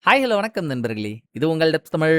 Hi hello வணக்கம் நண்பர்களே. இது உங்கள் டெப்ஸ் தமிழ்.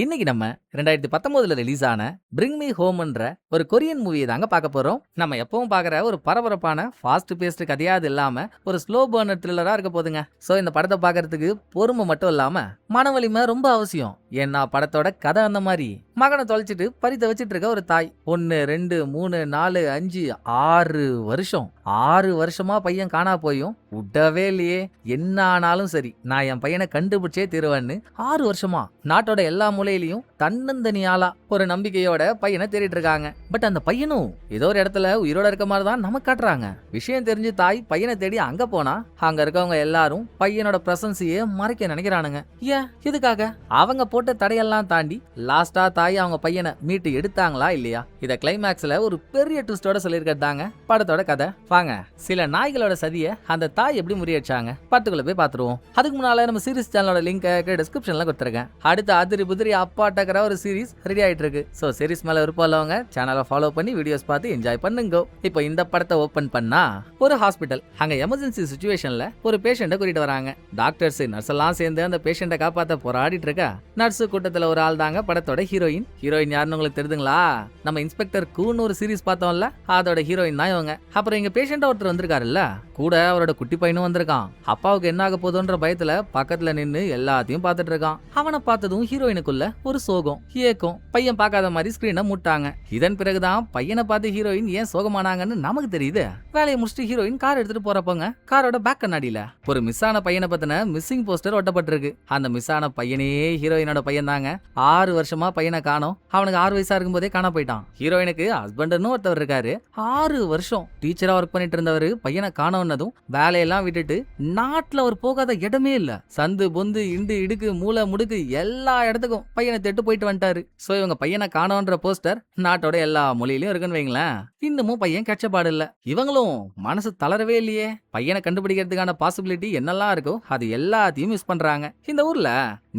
இன்னைக்கு நம்ம 2019ல ரிலீஸ் ஆன பிரிங் மீ ஹோம்ன்ற ஒரு கொரியன் மூவியை தாங்க பார்க்க போறோம். நம்ம எப்பவும் பார்க்குற ஒரு பரபரப்பான ஃபாஸ்ட் பேஸ்டு கதையா அது இல்லாம ஒரு ஸ்லோ பர்னர் த்ரில்லரா இருக்க போதுங்க. ஸோ இந்த படத்தை பார்க்கறதுக்கு பொறுமை மட்டும் இல்லாம மன வலிமை ரொம்ப அவசியம். ஏன்னா படத்தோட கதை அந்த மாதிரி மகனை தொலைச்சிட்டு பறித்த வச்சிட்டு இருக்க ஒரு தாய் 1 2 3 4 5 6 வருஷம் 6 வருஷமா பையன் காணா போயும் விடவே இல்லையே. என்ன ஆனாலும் சரி நான் என் பையனை கண்டுபிடிச்சே தீருவேன்னு 6 வருஷமா நாட்டோட எல்லா மூலையிலையும் தன்னந்தனியாளா ஒரு நம்பிக்கையோட பையனை தேடிட்டு இருக்காங்க. பட் அந்த பையனும் ஏதோ ஒரு இடத்துல உயிரோட இருக்க மாதிரி தான் நமக்கு காட்டுறாங்க. விஷயம் தெரிஞ்சு தாய் பையனை தேடி அங்க போனா அங்க இருக்கவங்க எல்லாரும் பையனோட பிரசன்ஸையே மறைக்க நினைக்கிறானுங்க. ஏன் எதுக்காக? அவங்க போட்ட தடையெல்லாம் தாண்டி லாஸ்டா தாய் அவங்க பையனை மீட்டு எடுத்தாங்களா இல்லையா? இத கிளைமேக்ஸ்ல ஒரு பெரிய ட்விஸ்டோட சொல்லியிருக்கதாங்க படத்தோட கதை. வாங்க சில நாய்களோட சதியை அந்த தாய் எப்படி முறியடிச்சாங்க படத்துக்குள்ள போய் பாத்துருவோம். அதுக்கு முன்னால நம்ம சீரிஸ் சேனலோட லிங்க் டிஸ்கிரிப்ஷன்ல கொடுத்துருக்கேன். அடுத்து அதிரி புதிரி அப்பாட்டக்கிற ஒரு சீரிஸ் ரெடி ஆயிட்டு இருக்கு. ஸோ சீரிஸ் மேல விருப்பம் உள்ளவங்க சேனலை ஃபாலோ பண்ணி வீடியோஸ் பார்த்து என்ஜாய் பண்ணுங்க. இப்போ இந்த படத்தை ஓபன் பண்ணா ஒரு ஹாஸ்பிட்டல். அங்க எமர்ஜென்சி சுச்சுவேஷன்ல ஒரு பேஷண்ட்டை கூட்டிட்டு வராங்க. டாக்டர்ஸ் நர்ஸ் எல்லாம் சேர்ந்து அந்த பேஷண்ட்டை காப்பாத்த போராடிட்டு இருக்கா. நர்ஸ் கூட்டத்துல ஒரு ஆள் தாங்க படத்தோட ஹீரோயின். ஹீரோயின் யாருன்னு உங்களுக்கு தெரியுதுங்களா? நம்ம இன்ஸ்பெக்டர் கூன்னு ஒரு சீரிஸ் பார்த்தோம்ல, அதோட ஹீரோயின் தான் இவங்க. அப்புறம் இங்க பேஷண்ட் ஒருத்தர் வந்திருக்காருல்ல, கூட அவரோட குட்டி பையனும் வந்திருக்கான். அப்பாவுக்கு என்ன ஆக போதுன்ற பயத்துல பக்கத்துல நின்னு எல்லாத்தையும் பார்த்துட்டு இருக்கான். அவனை பார்த்ததும் ஹீரோயினுக்குள்ள ஒரு சோகம் ஏக்கம். பையன் பார்க்காத மாதிரி ஸ்கிரீனை முட்டாங்க. இதன் பிறகுதான் பையனை பார்த்து ஹீரோயின் ஏன் சோகமானாங்கன்னு நமக்கு தெரியுது. வேலையை முடிச்சுட்டு ஹீரோயின் கார் எடுத்துட்டு போறப்பங்க காரோட பேக் கண்ணாடியில ஒரு மிஸ் ஆன பையனை பத்தின மிஸ்ஸிங் போஸ்டர் ஒட்டப்பட்டிருக்கு. அந்த மிஸ் ஆன பையனே ஹீரோயினோட பையன் தாங்க. 6 வருஷமா பையனை காணோம். அவனுக்கு 6 வயசா இருக்கும் போதே காண போயிட்டான். ஹீரோயினுக்கு ஹஸ்பண்ட்னு ஒருத்தவர் இருக்காரு. 6 வருஷம் டீச்சரா ஒர்க் பண்ணிட்டு இருந்தவர் பையனை காணோன்னதும் வேலையெல்லாம் விட்டுட்டு நாட்டுல அவர் போகாத இடமே இல்ல. சந்து பொந்து இண்டு இடுக்கு மூளை முடுக்கு எல்லா இடத்துக்கும் பையனை தெட்டு போயிட்டு வந்துட்டாரு. சோ இவங்க பையனை காணோன்ற போஸ்டர் நாட்டோட எல்லா மொழியிலயும் இருக்குன்னு வைங்களேன். இன்னமும் பையன் கச்சப்பாடு இல்ல. இவங்களும் மனசு தளரவே இல்லையே. பையனை கண்டுபிடிக்கிறதுக்கான பாசிபிலிட்டி என்னெல்லாம் இருக்கோ அது எல்லாத்தையும் மிஸ் பண்றாங்க. இந்த ஊர்ல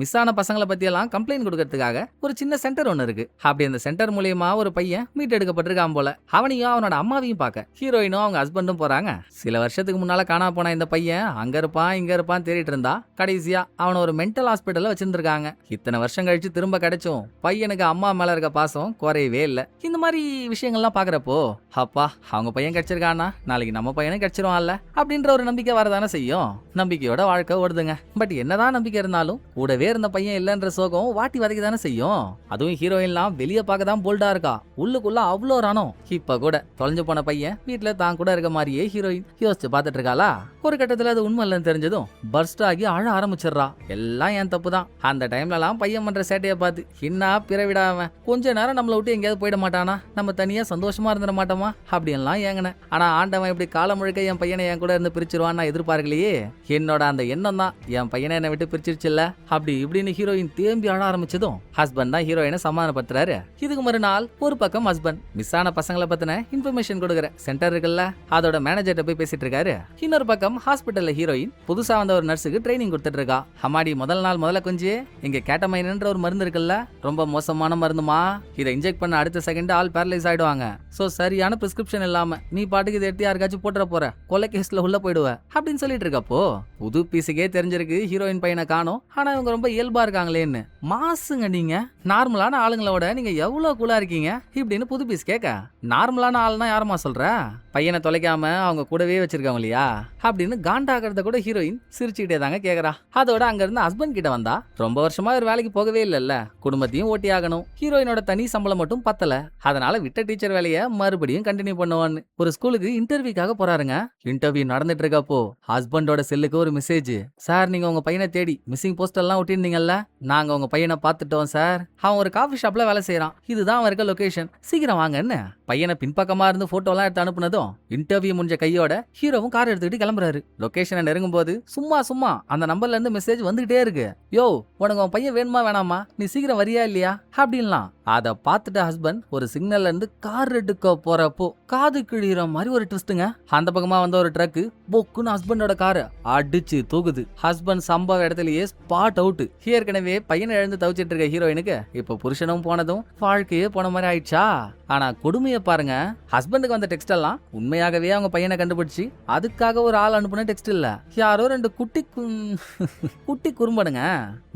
மிஸ் ஆன பசங்களை பத்தி எல்லாம் கம்ப்ளைண்ட் கொடுக்கறதுக்காக ஒரு சின்ன சென்டர் ஒன்னு இருக்கு. அப்படி அந்த சென்டர் மூலியமா ஒரு பையன் மீட் எடுக்கப்பட்டிருக்கான் போல. அவனையும் அவனோட அம்மாவையும் பார்க்க ஹீரோயினும் அவங்க ஹஸ்பண்டும் போறாங்க. சில வருஷத்துக்கு முன்னால காணா போன இந்த பையன் அங்க இருப்பான் இங்க இருப்பான் தேடிட்டு இருந்தா கடைசியா அவனை ஒரு மென்டல் ஹாஸ்பிட்டல்ல வச்சிருந்திருக்காங்க. இத்தனை வருஷம் கழிச்சு திரும்ப கிடைச்சும் பையனுக்கு அம்மா மேல இருக்க பாசம் குறையவே இல்ல. இந்த மாதிரி விஷயங்கள்லாம் பாக்குறப்போ அப்பா அவங்க பையன் கிடைச்சிருக்கானா நாளைக்கு நம்ம பையனும் கிடைச்சிருவான்ல அப்படின்ற ஒரு நம்பிக்கை வரதானே செய்யும். நம்பிக்கையோட வாழ்க்கை ஓடுதுங்க. பட் என்னதான் நம்பிக்கை இருந்தாலும் கூடவே இருந்த பையன் இல்லன்ற சோகம் வாட்டி வதைக்க தானே செய்யும். அதுவும் ஹீரோயின்லாம் வெளியே பார்க்க தான் போல்டா இருக்கா, உள்ளுக்குள்ள அவ்வளோ ராணம். இப்ப கூட தொலைஞ்சு போன பையன் வீட்டுல தான் கூட இருக்க மாதிரியே ஹீரோயின் யோசிச்சு பார்த்துட்டு இருக்காளா. ஒரு கட்டத்துல அது உண்மை இல்லைன்னு தெரிஞ்சதும் பர்ஸ்ட் ஆகி அழ ஆரம்பிச்சிடுறா. எல்லாம் என் தப்பு தான். அந்த டைம்லலாம் பையன் பண்ற சேட்டையை பார்த்து இன்னா பிறவிடாம கொஞ்ச நேரம் நம்மளை விட்டு எங்கேயாவது போயிட மாட்டானா, நம்ம தனியா சந்தோஷமா இருந்துட மாட்டோமா அப்படின்லாம் ஏங்கினேன். ஆனா ஆண்டவன் இப்படி காலம் முழுக்க என் பையனை என் கூட இருந்து பிரிச்சிருவான்னு நான் எதிர்பார்க்கலையே. என்னோட அந்த எண்ணம் தான் என் பையனை என்னை விட்டு பிரிச்சிருச்சுல்ல அப்படி இப்படின்னு ஹீரோயின் தேம்பி அழ ஆரம்பிச்சதும் ஹஸ்பண்ட் தான் ஹீரோயினை சமாதானப்படுத்துறாரு. இதுக்கு மறுநாள் ஒரு பக்கம் ஹஸ்பண்ட் மிஸ் ஆன பசங்களை பத்தின இன்ஃபர்மேஷன் கொடுக்குற சென்டர் இருக்குல்ல அதோட மேனேஜர்ட்ட போய் பேசிட்டு இருக்காரு. இன்னொரு பக்கம் ஹாஸ்பிட்டல்ல ஹீரோயின் புதுசா வந்த ஒரு நர்ஸுக்கு ட்ரைனிங் கொடுத்துட்டு இருக்கா. அம்மாடி முதல் நாள் முதல்ல கொஞ்சம் இங்க கேட்டமைன்ன்ற ஒரு மருந்து இருக்குல்ல, ரொம்ப மோசமான மருந்துமா. இதை இன்ஜெக்ட் பண்ண அடுத்த செகண்ட் ஆல் பேரலைஸ் ஆயிடுவாங்க. சோ சரியான பிரிஸ்கிரிப்ஷன் இல்லாம நீ பாட்டுக்கு இதை எடுத்து யாருக்காச்சும் போட்டுற போற, கொலை கேஸ்ல உள்ள போயிடுவ அப்படின்னு சொல்லிட்டு இருக்கப்போ புது பீஸுக்கே தெரிஞ்சிருக்கு ஹீரோயின் பையனை காணோம். ஆனா இவங்க ரொம்ப இயல்பா இருக்காங்களேன்னு. மாசுங்க நீங்க, நார்மலான ஆளுங்களோட நீங்க எவ்வளவு கூலா இருக்கீங்க இப்படின்னு புது பீஸ் கேட்க. நார்மலான ஆள்னா யாருமா சொல்ற? பையனை தொலைக்காம அவங்க கூடவே வச்சிருக்காங்க இல்லையா அப்படின்னு காண்டாகிறத கூட ஹீரோயின் சிரிச்சுக்கிட்டே தாங்க கேக்குறா. அதோட அங்க இருந்து ஹஸ்பண்ட் கிட்ட வந்தா ரொம்ப வருஷமா ஒரு வேலைக்கு போகவே இல்லைல்ல, குடும்பத்தையும் ஓட்டி ஆகணும். ஹீரோயினோட தனி சம்பளம் மட்டும் பத்தல. அதனால விட்ட டீச்சர் வேலையை மறுபடியும் கண்டினியூ பண்ணுவான்னு ஒரு ஸ்கூலுக்கு இன்டர்வியூக்காக போறாருங்க. இன்டர்வியூ நடந்துட்டு இருக்கப்போ ஹஸ்பண்டோட செல்லுக்கு ஒரு மெசேஜ். சார் நீங்க உங்க பையனை தேடி மிஸ்ஸிங் போஸ்ட் எல்லாம் ஒட்டிருந்தீங்கல்ல, நாங்க உங்க பையனை பார்த்துட்டோம் சார். அவன் ஒரு காஃபி ஷாப்ல வேலை செய்யறான். இதுதான் அவன் இருக்க லொகேஷன், சீக்கிரம் வாங்கன்னு பையனை பின்பக்கமா இருந்து போட்டோ எல்லாம் எடுத்து அனுப்புனதும் இன்டர்வியூ முடிஞ்ச கையோட ஹீரோவும் கார் எடுத்துக்கிட்டு கிளம்புறாரு. லொகேஷனை நெருங்கும் போது சும்மா அந்த நம்பர்ல இருந்து மெசேஜ் வந்துகிட்டே இருக்கு. யோ உனக்கு உன் பையன் வேணுமா வேணாமா, நீ சீக்கிரம் வரியா இல்லையா அப்படின்லாம். அத பார்த்துட்டு ஹஸ்பண்ட் ஒரு சிக்னல்ல இருந்து கார் எடுக்க போறப்போ காது கிழிற மாதிரி ஒரு ட்விஸ்ட்டுங்க. அந்த பக்கமா வந்த ஒரு ட்ரக் பொக்குன்னு ஹஸ்பண்டோட காரை அடிச்சு தூக்குது. ஹஸ்பண்ட் சம்பவ இடத்துலயே ஸ்பாட் அவுட். ஏற்கனவே பையனை இழந்து தவிச்சிட்டு இருக்க ஹீரோயினுக்கு இப்ப புருஷனும் போனதும் வாழ்க்கையே போன மாதிரி ஆயிடுச்சா. ஆனா கொடுமையை பாருங்க, ஹஸ்பண்டுக்கு வந்த டெக்ஸ்ட் எல்லாம் உண்மையாகவே அவங்க பையனை கண்டுபிடிச்சு அதுக்காக ஒரு ஆள் அனுப்புன டெக்ஸ்ட் இல்ல, யாரோ 2 குட்டி குறும்பனுங்க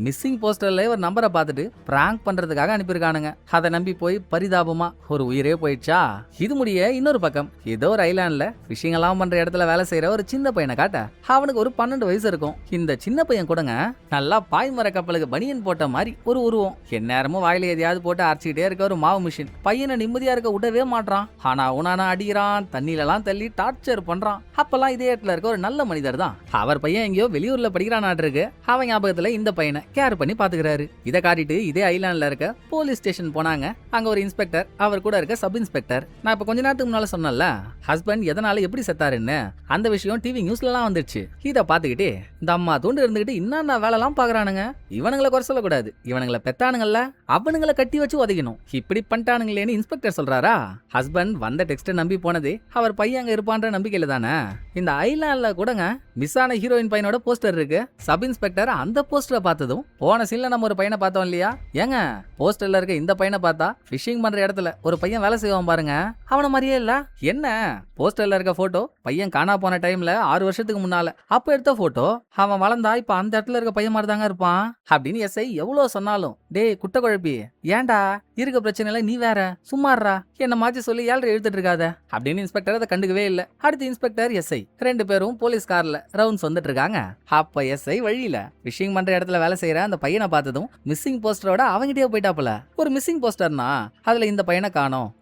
மிஸ்ஸிங் போஸ்டர்ல ஒரு நம்பரை பார்த்துட்டு பிராங்க் பண்றதுக்காக அனுப்பியிருக்கானுங்க. அதை நம்பி போய் பரிதாபமா ஒரு உயிரே போயிடுச்சா. இது முடிய இன்னொரு பக்கம் ஏதோ ஒரு ஐலாண்ட்ல ஃபிஷிங் எல்லாம் பண்ற இடத்துல வேலை செய்யற ஒரு சின்ன பையனை காட்ட. அவனுக்கு ஒரு 12 வயசு இருக்கும். இந்த சின்ன பையன் கூடங்க நல்லா பாய்மர கப்பலுக்கு பனியன் போட்ட மாதிரி ஒரு உருவம். எந்நேரமும் வாயில எதையாவது போட்டு அரைச்சிக்கிட்டே இருக்க ஒரு மாவு மிஷின். பையனை நிம்மதியா இருக்க விடவே மாட்டான். ஆனா உனானா அடிக்கிறான், தண்ணியில எல்லாம் தள்ளி டார்ச்சர் பண்றான். அப்பெல்லாம் இதே இடத்துல இருக்க ஒரு நல்ல மனிதர் தான். அவர் பையன் எங்கேயோ வெளியூர்ல படிக்கிறான் இருக்கு. அவன் ஞாபகத்துல இந்த பையனை கேர் பண்ணி பாத்துக்கிறாரு. இதை காட்டிட்டு இதே ஐலாண்ட்ல இருக்க போலீஸ் ஸ்டேஷன் போனாங்க. அங்க ஒரு இன்ஸ்பெக்டர், அவர் கூட இருக்க சப் இன்ஸ்பெக்டர். நான் இப்ப கொஞ்ச நேரத்துக்கு முன்னால சொன்னல ஹஸ்பண்ட் எதனால எப்படி செத்தாருன்னு, அந்த விஷயம் டிவி நியூஸ்ல எல்லாம் வந்துச்சு. இத பாத்துக்கிட்டே இந்த அம்மா தூண்டு இருந்துகிட்டு இன்னும் வேலை எல்லாம் பாக்குறானுங்க. இவனுங்களை குறை சொல்லக்கூடாது, இவனுங்களை பெத்தானுங்கல்ல அவனுங்களை கட்டி வச்சு உதைக்கணும். இப்படி பண்ணிட்டானுங்களேன்னு இன்ஸ்பெக்டர் சொல்றாரா. ஹஸ்பண்ட் வந்த டெக்ஸ்ட நம்பி போனதே அவர் பையன் அங்க இருப்பான்ற நம்பிக்கையில தானே. இந்த ஐலாண்ட்ல கூடங்க மிஸ் ஆன ஹீரோயின் பையனோட போஸ்டர் இருக்கு. சப் இன்ஸ்பெக்டர் அந்த போஸ்டரை பார்த்ததும் போன சீன்ல நம்ம ஒரு பையனை பார்த்தோம் இல்லையா, ஏங்க போஸ்டர்ல இருக்க இந்த பையனை பார்த்தா ஃபிஷிங் பண்ற இடத்துல ஒரு பையன் வேலை செய்வான் பாருங்க, அவன மாதிரியே இல்ல. என்ன போஸ்டர்ல இருக்க போட்டோ பையன் காணா போன டைம்ல 6 வருஷத்துக்கு முன்னால அப்ப எடுத்த போட்டோ. அவன் வளர்ந்தா இப்ப அந்த இடத்துல இருக்க பையன் மாதிரி தாங்க இருப்பான் அப்படின்னு எஸ்ஐ எவ்வளவு சொன்னாலும், டேய் குட்ட குழப்பி, ஏன்டா இருக்க பிரச்சனைல நீ வேற சும்மாறா என்ன மாற்றி சொல்லி ஏழரை எழுத்துட்டு இருக்காத அப்படின்னு இன்ஸ்பெக்டர் அதை கண்டுக்கவே இல்லை. அடுத்து இன்ஸ்பெக்டர் எஸ்ஐ 2 பேரும் போலீஸ் கார்ல ரவுண்ட்ஸ் வந்துட்டு இருக்காங்க. அப்ப எஸ்ஐ வழியில ஃபிஷிங் பண்ற இடத்துல வேலை செய்யற அந்த பையனை பார்த்ததும் மிஸ்ஸிங் போஸ்டரோட அவங்கிட்டே போயிட்டாப்புல. ஒரு மிஸ்ஸிங் போஸ்டர்னா அதுல இந்த பையனை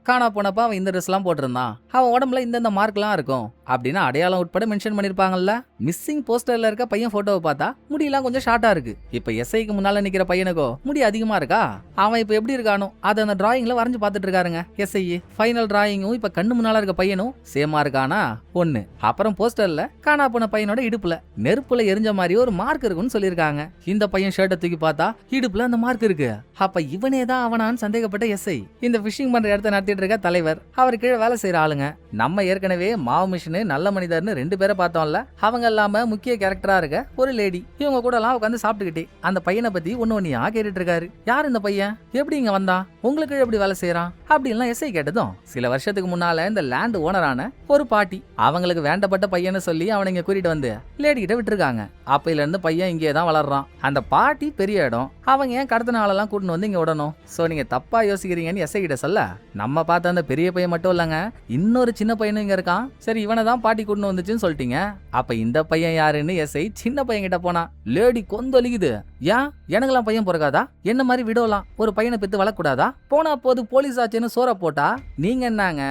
காணா போனப்ப அவன் இந்த ட்ரெஸ் எல்லாம் போட்டிருந்தான், அவன் உடம்புல இந்த மார்க் எல்லாம் இருக்கும் அப்படின்னு அடையாளம் உட்பட மென்ஷன் பண்ணிருப்பாங்கல்ல. மிஸ்ஸிங் போஸ்டர்ல இருக்க பையன் போட்டோவை பார்த்தா முடியெல்லாம் கொஞ்சம் ஷார்ட்டா இருக்கு. இப்ப எஸ்ஐக்கு முன்னால நிக்கிற பையனுக்கோ முடி அதிகமா இருக்கா. அவன் இப்ப எப்படி இருக்கானோ அதை அந்த டிராயிங்ல வரைஞ்சு பார்த்துட்டு இருக்காருங்க எஸ்ஐ. ஃபைனல் டிராயிங்கும் இப்ப கண்ணு முன்னால இருக்க பையனும் சேமா இருக்கானா ஒண்ணு. அப்புறம் போஸ்டர்ல காணா போன பையனோட இடுப்புல நெருப்புல எரிஞ்ச மாதிரி ஒரு மார்க் இருக்குன்னு சொல்லியிருக்காங்க. இந்த பையன் ஷர்ட்டை தூக்கி பார்த்தா இடுப்புல அந்த மார்க் இருக்கு. அப்ப இவனே தான் அவனான்னு சந்தேகப்பட்ட எஸ்ஐ இந்த ஃபிஷிங் பண்ற இடத்த நடத்திட்டு இருக்க தலைவர், அவர் கீழே வேலை செய்யற ஆளுங்க. நம்ம ஏற்கனவே மாவு மிஷின் நல்ல மனிதர்னு 2 பேரை பார்த்தோம்ல, அவங்க இல்லாம முக்கிய கேரக்டரா இருக்க ஒரு லேடி. இவங்க கூட எல்லாம் உட்காந்து சாப்பிட்டுக்கிட்டே அந்த பையனை பத்தி ஒன்னொன்னியா கேட்டுட்டு இருக்காரு. யார் இந்த பையன், எப்படி இங்க வந்தா, உங்களுக்கு எப்படி வேலை செய்யறான் அப்படின்லாம் எஸ்ஐ கேட்டதும், சில வருஷத்துக்கு முன்னால இந்த லேண்ட் ஓனரான ஒரு பாட்டி அவங்களுக்கு வேண்டப்பட்ட பையன்னு சொல்லி அவனை இங்க கூட்டிட்டு வந்து லேடி கிட்ட விட்டுருக்காங்க. அப்பையில இருந்து பையன் இங்கே தான் வளர்றான். அந்த பாட்டி பெரிய இடம், அவங்க ஏன் கடத்த நாளெல்லாம் கூட்டின்னு வந்து இங்க விடணும். சோ நீங்க தப்பா யோசிக்கிறீங்கன்னு எஸ்ஐ கிட்ட சொல்ல, நம்ம பார்த்த அந்த பெரிய பையன் மட்டும் இல்லங்க, இன்னொரு சின்ன பையனும் இங்க இருக்கான். சரி இவனை தான் பாட்டி கூட்டின்னு வந்துச்சுன்னு சொல்லிட்டீங்க, அப்ப இந்த பையன் யாருன்னு எஸ்ஐ சின்ன பையன் கிட்ட போனா லேடி கொந்தொலிக்குது. ஏன் எனக்கெல்லாம் பையன் பிறக்காதா, என்ன மாதிரி விடலாம் ஒரு பையனை பெத்து வளக்கூடாதா, போனா போது போலீஸ் ஆச்சுன்னு சோற போட்டா நீங்க என்னங்க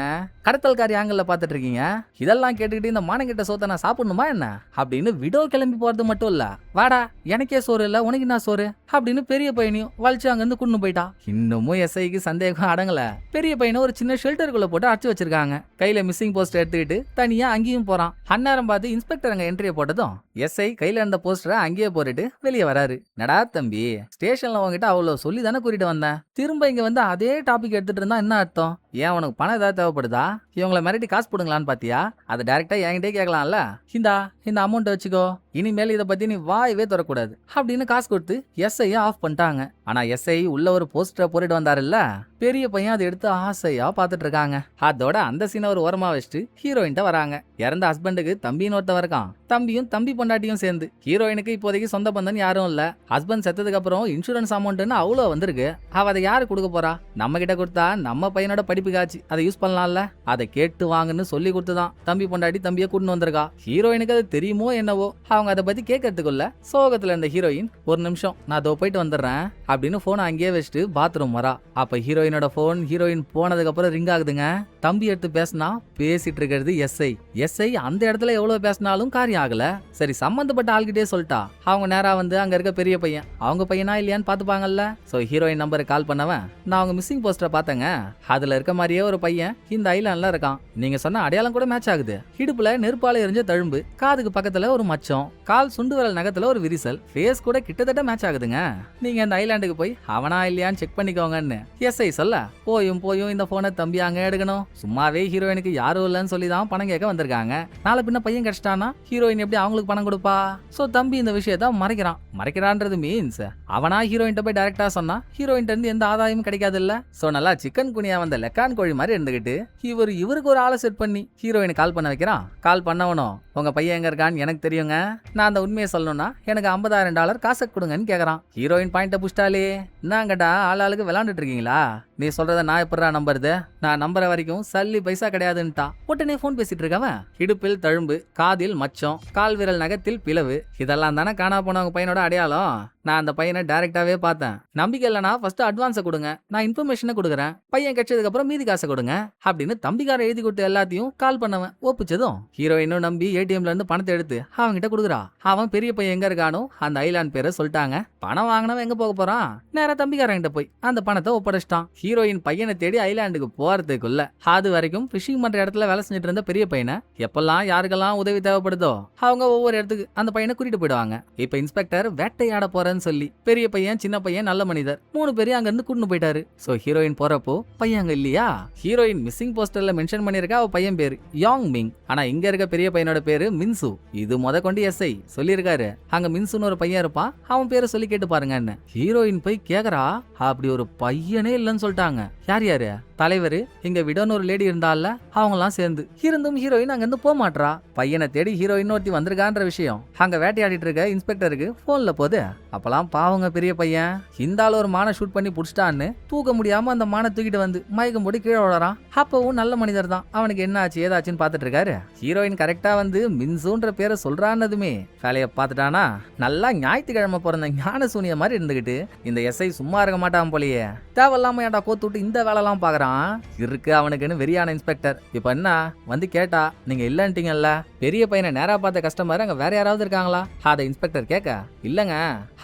கடத்தல்காரி ஆங்கிள் பாத்துட்டு இருக்கீங்க. இதெல்லாம் கேட்டுக்கிட்டு இந்த மானங்கிட்ட சோத்த நான் சாப்பிடணுமா என்ன அப்படின்னு விடோ கிளம்பி போறது மட்டும் இல்ல, வாடா எனக்கே சோறு இல்ல உனக்கு என்ன சோறு அப்படின்னு பெரிய பையனையும் வலிச்சு அங்க இருந்து கூட்டு போயிட்டா. இன்னமும் எஸ்ஐக்கு சந்தேகம் அடங்கல. பெரிய பையனை ஒரு சின்ன ஷெல்டருக்குள்ள போட்டு அடிச்சு வச்சிருக்காங்க. கையில மிஸ்ஸிங் போஸ்டர் எடுத்துக்கிட்டு தனியா அங்கேயும் போறான். அந்நேரம் பார்த்து இன்ஸ்பெக்டர் அங்க என்ட்ரியை போட்டதும் எஸ்ஐ கையில இருந்த போஸ்டரை அங்கேயே போட்டுட்டு வெளியே வராரு. நடா தம்பி, ஸ்டேஷன்ல உங்ககிட்ட அவ்வளவு சொல்லி தானே கூட்டிட்டு வந்தேன், திரும்ப இங்க வந்து அதே டாபிக் எடுத்துட்டு இருந்தா என்ன அர்த்தம், ஏன் உனக்கு பணம் ஏதாவது தேவைப்படுதா, இவங்களை மிரட்டி காசு போடுங்களான்னு பாத்தியா, அதை டைரக்டா என்கிட்டே கேட்கலாம்ல, இந்த அமௌண்ட் வச்சுக்கோ, இனிமேல் இதை பத்தி நீ வாயவே தரக்கூடாது அப்படின்னு காசு கொடுத்து எஸ்ஐ ஆஃப் பண்ணிட்டாங்க. ஆனா எஸ்ஐ உள்ள ஒரு போஸ்டரை போட்டுட்டு வந்தாருல்ல, பெரிய பையன் அதை எடுத்து ஆசையா பாத்துட்டு இருக்காங்க. அதோட அந்த சீனை ஒரு ஓரமா வச்சுட்டு ஹீரோயின்ட்ட வராங்க. இறந்த ஹஸ்பண்டுக்கு தம்பின்னு ஒருத்தன் இருக்கான். தம்பியும் தம்பி பொண்டாட்டியும் சேர்ந்து, ஹீரோயினுக்கு இப்போதைக்கு சொந்த பந்தன் யாரும் இல்ல. ஹஸ்பண்ட் செத்ததுக்கு அப்புறம் இன்சூரன்ஸ் அமௌண்ட்னு அவ்வளோ வந்திருக்கு. அவ அதை யாரு கொடுக்க போறா, நம்ம கிட்ட கொடுத்தா நம்ம பையனோட படிப்புக்காச்சு அதை யூஸ் பண்ணலாம்ல, அதை கேட்டு வாங்கன்னு சொல்லி கொடுத்துதான் தம்பி பொண்டாட்டி தம்பியை கூட்டின்னு வந்திருக்கா. ஹீரோயினுக்கு அது தெரியுமோ என்னவோ, அவங்க அதை பத்தி கேட்கறதுக்குள்ள சோகத்துல இருந்த ஹீரோயின் ஒரு நிமிஷம் நான் அதோ போயிட்டு வந்துடுறேன் அப்படின்னு போனை அங்கேயே வச்சுட்டு பாத்ரூம் வரா. அப்ப ஹீரோயினோட போன் ஹீரோயின் போனதுக்கு அப்புறம் ரிங் ஆகுதுங்க. தம்பி எடுத்து பேசினா பேசிட்டு இருக்கிறது எஸ்ஐ அந்த இடத்துல எவ்வளவு பேசினாலும் காரியம் ஆகல. சரி சம்பந்தப்பட்ட ஆள்கிட்டே சொல்லிட்டா. அவங்க நேரா வந்து அங்க இருக்க பெரிய பையன் அவங்க பையனா இல்லையான்னு பாத்துப்பாங்கல்ல. சோ ஹீரோயின் நம்பருக்கு கால் பண்ணவன், நான் அவங்க மிஸ்ஸிங் போஸ்டரை பார்த்தேங்க, அதுல இருக்க மாதிரியே ஒரு பையன் இந்த ஐலாண்ட்ல இருக்கான், நீங்க சொன்ன அடையாளம் கூட மேட்ச் ஆகுது, இடுப்புல நெருப்பால எரிஞ்ச தழும்பு, காதுக்கு பக்கத்துல ஒரு மச்சம், கால் சுண்டு விரல் நகத்துல ஒரு விரிசல், ஃபேஸ் கூட கிட்டத்தட்ட மேட்ச் ஆகுதுங்க. நீங்க இந்த ஐலாண்டுக்கு ஐலாண்டுக்கு போய் அவனா இல்லையான்னு செக் பண்ணிக்கோங்கன்னு எஸ்ஐ சொல்ல, போயும் இந்த போனை தம்பி அங்க எடுக்கணும், சும்மாவே ஹீரோயினுக்கு யாரும் இல்லைன்னு சொல்லிதான் பணம் கேட்க வந்திருக்காங்க, நாளை பின்ன பையன் கிடைச்சிட்டானா ஹீரோயின் எப்படி அவங்களுக்கு பணம் கொடுப்பா? சோ தம்பி இந்த விஷயத்த மறைக்கிறான்றது மீன்ஸ் அவனா ஹீரோயின் போய் டைரக்டா சொன்னா ஹீரோயின் இருந்து எந்த ஆதாயமும் கிடைக்காது இல்ல. சோ நல்லா சிக்கன் குனியா வந்த லெக்கான் கோழி மாதிரி இருந்துகிட்டு இவருக்கு ஒரு ஆளை செட் பண்ணி ஹீரோயின் கால் பண்ண வைக்கிறான். கால் பண்ணவனும், உங்க பையன் எங்க இருக்கான்னு எனக்கு தெரியுங்க, நான் அந்த உண்மையை சொல்லணும்னா எனக்கு $50,000 காசை கொடுங்கன்னு கேக்குறான். ஹீரோயின் பாயிண்ட புஷ்டாலே, என்னங்கடா ஆளுக்கு விளாண்டுட்டு இருக்கீங்களா, நீ சொல்றத நான் எப்படா நம்புறது, நான் நம்புற வரைக்கும் சல்லி பைசா கிடையாதுன்ட்டான். உடனே போன் பேசிட்டு இருக்கவன் இடுப்பில் தழும்பு, காதில் மச்சம், கால் விரல் நகத்தில் பிளவு, இதெல்லாம் தானே காணா போனவங்க பையனோட அடையாளம். நான் அந்த பையனை டைரக்டாவே பார்த்தேன், நம்பிக்கை இல்லைனா ஃபர்ஸ்ட் அட்வான்ஸை கொடுங்க, நான் இன்ஃபர்மேஷனை கொடுக்குறேன், பையன் கிடைச்சதுக்கு அப்புறம் மீதி காசை கொடுங்க அப்படின்னு தம்பிக்கார எழுதி கொடுத்து எல்லாத்தையும் கால் பண்ணவன் ஒப்புச்சதும் ஹீரோயினும் நம்பி ஏடிஎம்ல இருந்து பணத்தை எடுத்து அவன்கிட்ட கொடுக்குறா. அவன் பெரிய பையன் எங்க இருக்கானோ அந்த ஐலாண்ட் பேரை சொல்லிட்டாங்க. பணம் வாங்கினவன் எங்க போக போறான், நேரா தம்பிக்காரங்கிட்ட போய் அந்த பணத்தை ஒப்படைச்சிட்டான். ஹீரோயின் பையனை தேடி ஐலாண்டுக்கு போறதுக்குள்ள அது வரைக்கும் பிஷிங் பண்ற இடத்துல வேலை செஞ்சுட்டு இருந்த பெரிய பையனை எப்பெல்லாம் யாருக்கெல்லாம் உதவி தேவைப்படுதோ அவங்க ஒவ்வொரு இடத்துக்கு அந்த பையனை கூட்டிட்டு போயிடுவாங்க. இப்ப இன்ஸ்பெக்டர் வேட்டையாட போறேன்னு சொல்லி பெரிய பையன் சின்ன பையன் நல்ல மனிதர் 3 பேரையும் அங்க இருந்து கூட்டிட்டு போயிட்டாரு. சோ ஹீரோயின் போறப்போ பையன் அங்க இல்லையா, ஹீரோயின் மிஸ்ஸிங் போஸ்டர்ல மென்ஷன் பண்ணிருக்கா அவ பையன் பேரு யாங் மிங், ஆனா இங்க இருக்க பெரிய பையனோட பேரு மின்சு. இது கொண்டு எஸ்ஐ சொல்லியிருக்காரு அங்க மின்சுன்னு ஒரு பையன் இருப்பான், அவன் பேரை சொல்லி கேட்டு பாருங்கன்னு. ஹீரோயின் போய் கேக்குறா, அப்படி ஒரு பையனே இல்லைன்னு சொல்லிட்டாங்க. யாரு தலைவர் இங்க விடோன்னு ஒரு லேடி இருந்தால அவங்க எல்லாம் சேர்ந்து இருந்தும் ஹீரோயின் அங்க இருந்து போக மாட்டா. பையனை தேடி ஹீரோயின் ஒருத்தி வந்திருக்கான்ற விஷயம் அங்க வேட்டையாடிட்டு இருக்க இன்ஸ்பெக்டருக்கு போன்ல போகுது. அப்பெல்லாம் பாவங்க பெரிய பையன் இந்த ஆள் ஒரு மானை ஷூட் பண்ணி புடிச்சிட்டான்னு தூக்க முடியாம அந்த மானை தூக்கிட்டு வந்து மயக்கம் போட்டு கீழே விழறான். அப்பவும் நல்ல மனிதர் தான், அவனுக்கு என்ன ஆச்சு ஏதாச்சுன்னு பாத்துட்டு இருக்காரு. ஹீரோயின் கரெக்டா வந்து மின்சுன்ற பேரை சொல்றான்னதுமே வேலையை பாத்துட்டானா நல்லா ஞாயிற்றுக்கிழமை பிறந்த ஞான சூனிய மாதிரி இருந்துகிட்டு இந்த எஸ்ஐ சும்மா இருக்க மாட்டான் போலயே, தேவையில்லாம ஏன்டா கோத்து விட்டு இந்த வேலைலாம் பாக்குறான் இருக்கு அவனுக்குன்னு வெறியான இன்ஸ்பெக்டர். இப்ப என்ன வந்து கேட்டா நீங்க இல்லன்ட்டீங்கல்ல, பெரிய பையனை நேரா பார்த்த கஸ்டமர் அங்க வேற யாராவது இருக்காங்களா அத இன்ஸ்பெக்டர் கேட்க, இல்லங்க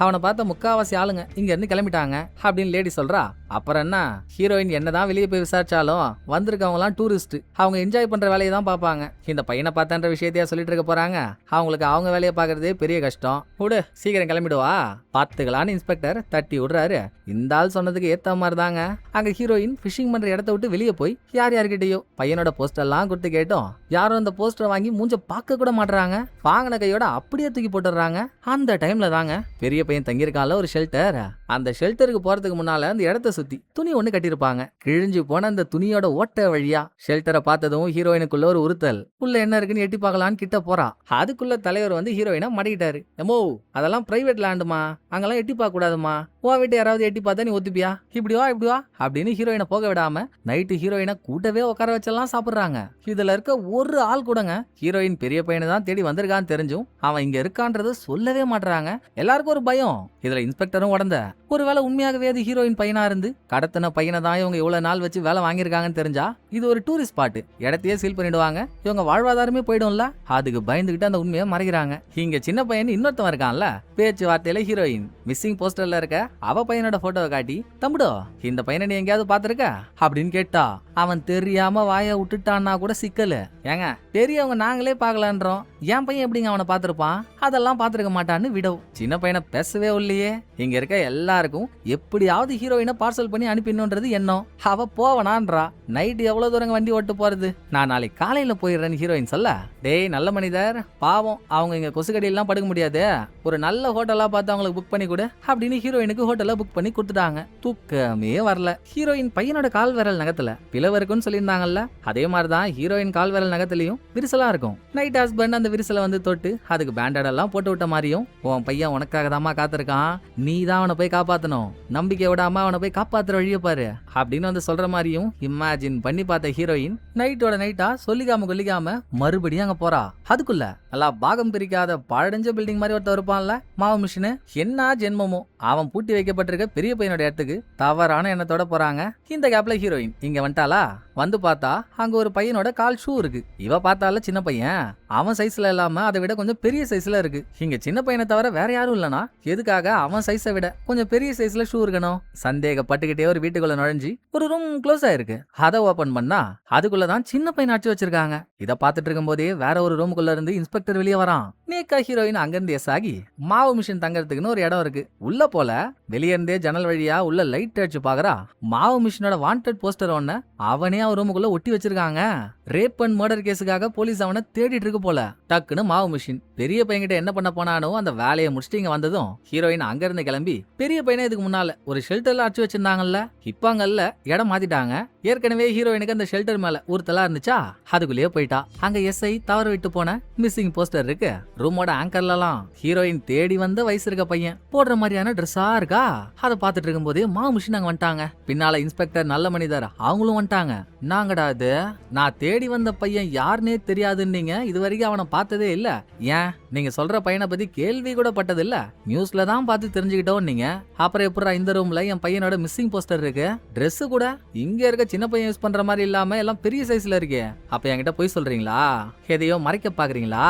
அவனை பார்த்த முக்காவாசி ஆளுங்க இங்க இருந்து கிளம்பிட்டாங்க அப்படின்னு லேடி சொல்றா. அப்புறம் என்ன ஹீரோயின் என்னதான் வெளியே போய் விசாரிச்சாலும் வந்திருக்கவங்க எல்லாம் டூரிஸ்ட், அவங்க என்ஜாய் பண்ற வேலையை தான் பார்ப்பாங்க, இந்த பையனை பார்த்தன்ற விஷயத்தையா சொல்லிட்டு இருக்க போறாங்க, அவங்களுக்கு அவங்க வேலையை பார்க்கறதே பெரிய கஷ்டம், விடு சீக்கிரம் கிளம்பிடுவா பாத்துக்கலான்னு இன்ஸ்பெக்டர் தட்டி விடுறாரு. இந்த ஆள் சொன்னதுக்கு ஏத்த மாதிரி தாங்க அங்க ஹீரோயின் பிஷிங் பண்ற இடத்த விட்டு வெளியே போய் யார்கிட்டயோ பையனோட போஸ்டர் எல்லாம் கொடுத்து கேட்டோம். யாரும் அந்த போஸ்டர் வாங்கி மூஞ்ச பார்க்க கூட மாட்டாங்க, வாங்கின கையோட அப்படியே தூக்கி போட்டுறாங்க. அந்த டைம்ல தாங்க பெரிய பையன் தங்கியிருக்கால ஒரு ஷெல்டர், அந்த ஷெல்டருக்கு போறதுக்கு முன்னால அந்த இடத்த சுத்தி துணி ஒண்ணு கட்டிருப்பாங்க. கிழிஞ்சு போன அந்த துணியோட ஓட்ட வழியா ஷெல்டரை பார்த்ததும் ஹீரோயினுக்குள்ள ஒரு உறுத்தல், உள்ள என்ன இருக்குன்னு எட்டி பார்க்கலான்னு கிட்ட போறா. அதுக்குள்ள தலைவர் வந்து ஹீரோயினை மடிக்கிட்டாரு. எம்மோ அதெல்லாம் பிரைவேட் லேண்டுமா, அங்கெல்லாம் எட்டி பார்க்க கூடாதுமா, உன் வீட்டு யாராவது எட்டி பார்த்தா நீ ஒத்துப்பியா, இப்படிவா அப்படின்னு ஹீரோயினை போக விடாம நைட்டு ஹீரோயினை கூட்டவே உட்கார வச்செல்லாம் சாப்பிடுறாங்க. இதுல இருக்க ஒரு ஆள் கூடங்க ஹீரோயின் பெரிய பையனை தான் தேடி வந்திருக்கான்னு தெரிஞ்சும் அவன் இங்க இருக்கான்றது சொல்லவே மாட்டாங்க. எல்லாருக்கும் ஒரு பயம். இதுல இன்ஸ்பெக்டரும் உடந்த ஒருவேளை உண்மையாகவே அது ஹீரோயின் பையனா இருந்து கடத்தின பையனை தான் இவங்க இவ்வளவு நாள் வச்சு வேலை வாங்கியிருக்காங்கன்னு தெரிஞ்சா இது ஒரு டூரிஸ்ட் ஸ்பாட், இடத்தையே சீல் பண்ணிடுவாங்க, இவங்க வாழ்வாதாரமே போயிடும்ல. அதுக்கு பயந்துகிட்டு அந்த உண்மையை மறைக்கிறாங்க. இங்க சின்ன பையன் இன்னொருத்தவன் இருக்கான்ல, பேச்சுவார்த்தையில ஹீரோயின் மிஸ்ஸிங் போஸ்டர்ல இருக்க அவ பையனோட போட்டோவை காட்டி, தம்புடோ இந்த பையனை நீ எங்கேயாவது பாத்துருக்க அப்படின்னு கேட்டா அவன் தெரியாம வாய விட்டுட்டான்னா கூட சிக்கல. ஏங்க பெரியவங்க நாங்களே பாக்கலான்றோம், என் பையன் எப்படிங்க அவனை பாத்திருப்பான், அதெல்லாம் பாத்துருக்க மாட்டான்னு விடவும். சின்ன பையனை பேசவே இல்லையே. இங்க இருக்க எல்லாருக்கும் எப்படியாவது ஹீரோயினை பார்சல் பண்ணி அனுப்பிடணும்ன்றது எண்ணம். அவ போவனான்றா. நைட்டு எவ்வளவு தூரம் வண்டி ஓட்டு போறது, நான் நாளைக்கு காலையில போயிடுறேன்னு ஹீரோயின் சொல்ல, டேய் நல்ல மனிதர் பாவம் அவங்க இங்க கொசுக்கடியெல்லாம் படுக்க முடியாது, ஒரு நல்ல ஹோட்டலா பார்த்து அவங்களுக்கு புக் பண்ணி கொடு அப்படின்னு ஹீரோயினுக்கு ஹோட்டல்ல புக் பண்ணி கொடுத்துட்டாங்க. தூக்கமே வரல. ஹீரோயின் பையனோட கால் விரல் நகத்துல பிளவு இருக்குன்னு சொல்லியிருந்தாங்கல்ல, அதே மாதிரிதான் ஹீரோயின் கால் விரல் நகத்திலையும் விரிசலா இருக்கும். நைட் ஹஸ்பண்ட் அந்த விரிசலை வந்து தொட்டு அதுக்கு பேண்டட் எல்லாம் போட்டு விட்ட மாதிரியும், உன் பையன் உனக்காக தாமா காத்திருக்கான், நீ தான் அவனை போய் காப்பாத்தணும், நம்பிக்கை விடாம அவனை போய் காப்பாத்துற வழிய பாரு அப்படின்னு வந்து சொல்ற மாதிரியும் இமேஜின் பண்ணி பார்த்த ஹீரோயின் நைட்டோட நைட்டா சொல்லிக்காம கொல்லிக்காம மறுபடியும் அங்க போறா. அதுக்குள்ள நல்லா பாகம் பிரிக்காத பாழடைஞ்ச பில்டிங் மாதிரி ஒருத்தர் இருப்பான்ல மாவு மிஷினு, என்ன ஜென்மமோ அவன் பூட்டி வைக்கப்பட்டிருக்க பெரிய பையனோட இடத்துக்கு தவறான எண்ணத்தோட போறாங்க. இந்த கேப்ல ஹீரோயின் இங்க வந்துட்டாளா? வந்து பார்த்தா அங்க ஒரு பையனோட கால் ஷூ இருக்கு. இவ பார்த்தால சின்ன பையன், அவன் சைஸ்ல இல்லாம அதை விட கொஞ்சம் பெரிய சைஸ்ல இருக்கு. இங்க சின்ன பையனை தவிர வேற யாரும் இல்லனா எதுக்காக அவன் சைஸை விட கொஞ்சம் பெரிய சைஸ்ல ஷூ இருக்கணும்? சந்தேகப்பட்டுக்கிட்டே ஒரு வீட்டுக்குள்ள நுழைஞ்சி ஒரு ரூம் க்ளோஸ் ஆயிருக்கு. அதை ஓபன் பண்ணா அதுக்குள்ளதான் சின்ன பையன் அடிச்சு வச்சிருக்காங்க. இதை பார்த்துட்டு இருக்கும் போதே வேற ஒரு ரூமுக்குள்ள இருந்து இன்ஸ்பெக்டர் வெளியே வரான். நேக்கா ஹீரோயின் அங்கிருந்து எஸ் ஆகி மாவு மிஷின் தங்கறதுக்குன்னு ஒரு இடம் இருக்கு. உள்ள போல வெளியே இருந்தே ஜன்னல் வழியா உள்ள லைட் அடிச்சு பாக்குறா. மாவு மிஷினோட வாண்டட் போஸ்டர் ஒண்ணு அவனே அவன் ரூமுக்குள்ள ஒட்டி வச்சிருக்காங்க. ரேப் அண்ட் மர்டர் கேஸுக்காக போலீஸ் அவனை தேடிட்டு இருக்கு போல. டக்குன்னு மாவு மிஷின் பெரிய பையன்கிட்ட என்ன பண்ண போனானோ அந்த வேலையை முடிச்சுட்டு இங்க வந்ததும் ஹீரோயின் அங்க இருந்து கிளம்பி பெரிய பையனை இதுக்கு முன்னால ஒரு ஷெல்டர்ல அடிச்சு வச்சிருந்தாங்கல்ல, இப்ப அங்கல்ல இடம் மாத்திட்டாங்க. ஏற்கனவே ஹீரோயினுக்கு அந்த ஷெல்டர் மேல ஊர்த்தலா இருந்துச்சா, அதுக்குள்ளேயே போயிட்டா. அங்க எஸ்ஐ தவறு விட்டு போன மிஸ்ஸிங் போஸ்டர் இருக்கு. ரூமோட ஆங்கர்லாம் ஹீரோயின் தேடி வந்த வயசு இருக்க பையன் போடுற மாதிரியான ட்ரெஸ்ஸா இருக்கா. அதை பார்த்துட்டு இருக்கும் போதே மாவு மிஷின் அங்க வந்துட்டாங்க. பின்னால இன்ஸ்பெக்டர் நல்ல மனிதர் அவங்களும் வந்துட்டாங்க. நாங்கடா அது நான் தேடி வந்த பையன் யாருன்னே தெரியாதுன்னீங்க, இது வரைக்கும் அவனை பார்த்ததே இல்ல. ஏன் நீங்க சொல்ற பையனை பத்தி கேள்வி கூட பட்டது இல்ல, நியூஸ்ல தான் பார்த்து தெரிஞ்சுக்கிட்டோம் நீங்க. அப்புறம் எப்படா இந்த ரூம்ல என் பையனோட மிஸ்ஸிங் போஸ்டர் இருக்கு? Dress கூட இங்க இருக்க சின்ன பையன் யூஸ் பண்ற மாதிரி இல்லாம எல்லாம் பெரிய சைஸ்ல இருக்கே. அப்ப என்கிட்ட போய் சொல்றீங்களா? எதையோ மறைக்க பாக்குறீங்களா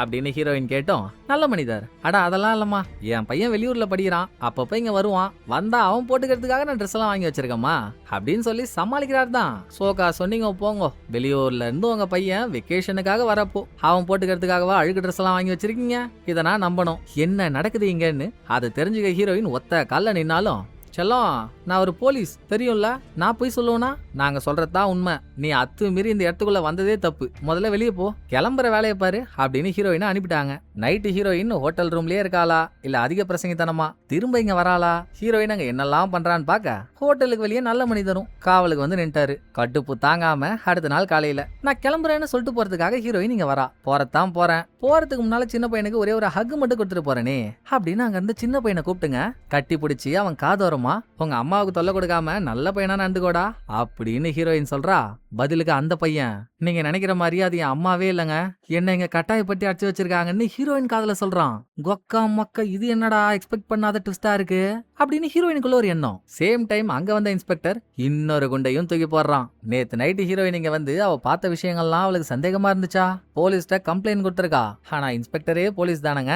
அப்படின்னு ஹீரோயின் கேட்டோம். நல்ல மனிதர், அடா அதெல்லாம் இல்லம்மா, என் பையன் வெளியூர்ல படிக்கிறான், அப்பப்ப இங்க வருவான், வந்தா அவன் போட்டுக்கிறதுக்காக நான் ட்ரெஸ் எல்லாம் வாங்கி வச்சிருக்கேம்மா அப்படின்னு சொல்லி சமாளிக்கிறார் தான். சோகா சொன்னீங்க போங்க, வெளியூர்ல இருந்து உங்க பையன் வெக்கேஷனுக்காக வரப்போ அவன் போட்டுக்கிறதுக்காகவா அழுக்கு ட்ரெஸ் எல்லாம் வாங்கி வச்சிருக்கீங்க? இதை நான் நம்பணும். என்ன நடக்குது இங்கன்னு அதை தெரிஞ்சுக்க ஹீரோயின் ஒத்த கால்ல நின்னாலும், செல்லம் நான் ஒரு போலீஸ் தெரியும்ல, நான் போய் சொல்லுவேனா? நாங்க சொல்றதுதான் உண்மை, நீ அத்து மீறி இந்த இடத்துக்குள்ள வந்ததே தப்பு, முதல்ல வெளியே போ, கிளம்புற வேலையை பாரு அப்படின்னு ஹீரோயினை அனுப்பிட்டாங்க. நைட்டு ஹீரோயின் ஹோட்டல் ரூம்லயே இருக்காளா இல்ல அதிக பிரசங்கித்தனமா திரும்ப இங்க வராளா? ஹீரோயின் அங்க என்னெல்லாம் பண்றான்னு பாக்க ஹோட்டலுக்கு வெளியே நல்ல மனிதரும் காவலுக்கு வந்து நின்ட்டாரு. கட்டுப்பு தாங்காம அடுத்த நாள் காலையில நான் கிளம்புறேன்னு சொல்லிட்டு போறதுக்காக ஹீரோயின் இங்க வரா. போறதான் போறேன், போறதுக்கு முன்னால சின்ன பையனுக்கு ஒரே ஒரு ஹக் மட்டும் கொடுத்துட்டு போறேனே அப்படின்னு அங்க இருந்து சின்ன பையனை கூப்பிட்டுங்க. கட்டி பிடிச்சி அவன் காதோரமா உங்க அம்மாவுக்கு தொல்லை கொடுக்காம நல்ல பையனா நடந்துக்கோடா அப்படின்னு ஹீரோயின் சொல்றா. பதிலுக்கு அந்த பையன், நீங்க நினைக்கிற மாதிரி அது என் அம்மாவே இல்லங்க, என்ன இங்க கட்டாயப்பட்டி அடிச்சு வச்சிருக்காங்கன்னு ஹீரோயின் காதுல சொல்றான். கொக்கா மொக்க, இது என்னடா எக்ஸ்பெக்ட் பண்ணாத ட்விஸ்டா இருக்கு அப்படின்னு ஹீரோயினுக்குள்ள ஒரு எண்ணம். சேம் டைம் அங்க வந்த இன்ஸ்பெக்டர் இன்னொரு குண்டையும் தூக்கி போடுறான். நேத்து நைட்டு ஹீரோயின் இங்க வந்து அவ பார்த்த விஷயங்கள்லாம் அவளுக்கு சந்தேகமா இருந்துச்சா, போலீஸ்ட கம்ப்ளைண்ட் கொடுத்திருக்கா. ஆனா இன்ஸ்பெக்டரே போலீஸ் தானங்க,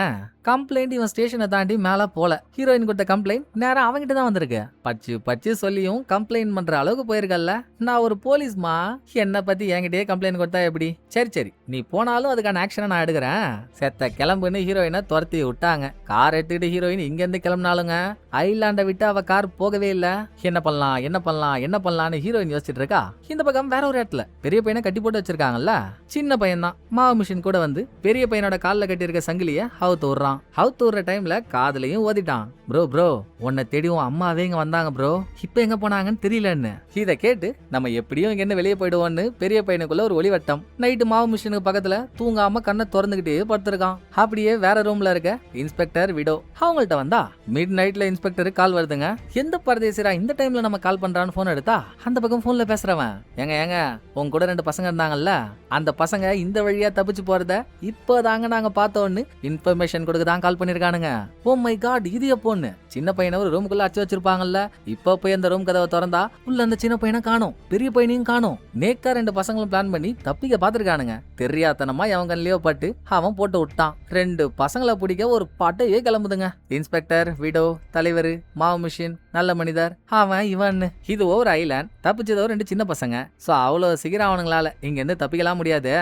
கம்ப்ளைண்ட் இவன் ஸ்டேஷனை தாண்டி மேல போல. ஹீரோயின் கொடுத்த கம்ப்ளைண்ட் நேரா அவங்கிட்ட தான் வந்திருக்கு. பச்சு பச்சு சொல்லியும் கம்ப்ளைண்ட் பண்ற அளவுக்கு போயிருக்கல்ல, நான் ஒரு போலீஸ்மா, என்ன பத்தி என்கிட்டயே கம்ப்ளைண்ட் கொடுத்தா எப்படி? சரி சரி நீ போனாலும் அதுக்கான ஆக்ஷனை நான் எடுக்கிறேன், செத்த கிளம்புன்னு ஹீரோயினை துரத்தி விட்டாங்க. கார் எடுத்துக்கிட்டு ஹீரோயின் இங்க இருந்து கிளம்பினாலுங்க ஐலாண்ட விட்டு அவ கார் போகவே இல்ல. என்ன பண்ணலாம் என்ன பண்ணலாம் என்ன பண்ணலாம்னு ஹீரோயின் யோசிச்சுட்டு இருக்கா. இந்த பக்கம் வேற ஒரு இடத்துல பெரிய பையனை கட்டி போட்டு வச்சிருக்காங்கல்ல, சின்ன பையன் தான் மாவு மிஷின் கூட வந்து பெரிய பையனோட காலில் கட்டி இருக்க சங்கிலிய அவுத்து விடுறான். அவுத்து விடுற டைம்ல காதுலையும் ஓதிட்டான். ப்ரோ ப்ரோ உன்னை தேடிவும் அம்மாவே இங்க வந்தாங்க ப்ரோ, இப்ப எங்க போனாங்கன்னு தெரியலன்னு. இதை கேட்டு நம்ம எப்படியும் இங்க இருந்து வெளியே போயிடுவோம்னு பெரிய பையனுக்குள்ள ஒரு ஒளிவட்டம். நைட்டு மாவு மிஷினுக்கு பக்கத்துல தூங்காம கண்ணை திறந்துகிட்டே படுத்திருக்கான். அப்படியே வேற ரூம்ல இருக்க இன்ஸ்பெக்டர் விடோ அவங்கள்ட்ட வந்தா. மிட் நைட்ல இன்ஸ்பெக்டர் கால் வருதுங்க. எந்த பரதேசிரா இந்த டைம்ல நம்ம கால் பண்றான்னு போன் எடுத்தா அந்த பக்கம் போன்ல பேசுறவன், ஏங்க ஏங்க உங்க கூட 2 பசங்க இருந்தாங்கல்ல, அந்த பசங்க இந்த வழியா தப்பிச்சு போறத இப்பதாங்க நாங்க பார்த்தோன்னு இன்ஃபர்மேஷன் கொடுக்க தான் கால் பண்ணிருக்கானுங்க. ஓ மை காட், இது எப்போன்னு சின்ன பையனை ஒரு ரூமுக்குள்ள அடிச்சு வச்சிருப்பாங்கல்ல, இப்ப போய் அந்த ரூம் கதவை திறந்தா உள்ள அந்த சின்ன பையனை காணோம், பெரிய பையனையும் காணோம். நேக்கா 2 பசங்களும் பிளான் பண்ணி தப்பிக்க பாத்துருக்கானுங்க. தெரியாதனமா அவன் கண்ணிலேயோ பட்டு அவன் போட்டு விட்டான். 2 பசங்களை பிடிக்க ஒரு பட்டையே கிளம்புதுங்க. இன்ஸ்பெக்டர், விடோ, தலைவர், மாவு மிஷின், நல்ல மனிதர், அவன் இவன். இது ஒரு ஐலாண்ட், தப்பிச்சதோ 2 சின்ன பசங்க. சோ அவ்வளவு சீக்கிரம் அவனுங்களால இங்க இருந்து தப்பிக்கலாம் முடியாது.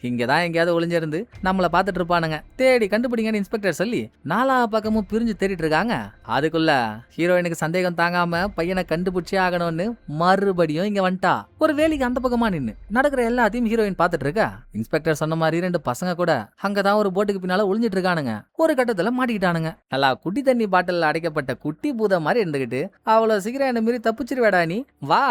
இங்கதான் எங்கேயாவது ஒளிஞ்சிருந்து நம்மள பாத்துட்டு இருப்பானுங்க, தேடி கண்டுபிடிங்கன்னு இன்ஸ்பெக்டர் சொல்லி 4 பக்கமும் பிரிஞ்சு தேடிட்டு இருக்காங்க. அதுக்குள்ள ஹீரோயினுக்கு சந்தேகம் தாங்காம பையனை கண்டுபிடிச்சே ஆகணும்னு மறுபடியும் இங்க வந்துட்டா. ஒரு வேலைக்கு அந்த பக்கமா நின்னு நடக்கிற எல்லாத்தையும் ஹீரோயின் பாத்துட்டு இருக்கா. இன்ஸ்பெக்டர் சொன்ன மாதிரி 2 பசங்க கூட அங்கதான் ஒரு போட்டுக்கு பின்னால ஒளிஞ்சிட்டு இருக்கானுங்க. ஒரு கட்டத்துல மாட்டிக்கிட்டானுங்க. நல்லா குட்டி தண்ணி பாட்டில் அடைக்கப்பட்ட குட்டி பூத மாதிரி இருந்துகிட்டு, அவ்வளவு சீக்கிரம் என்ன மீறி தப்பிச்சிருவேடா நீ, வா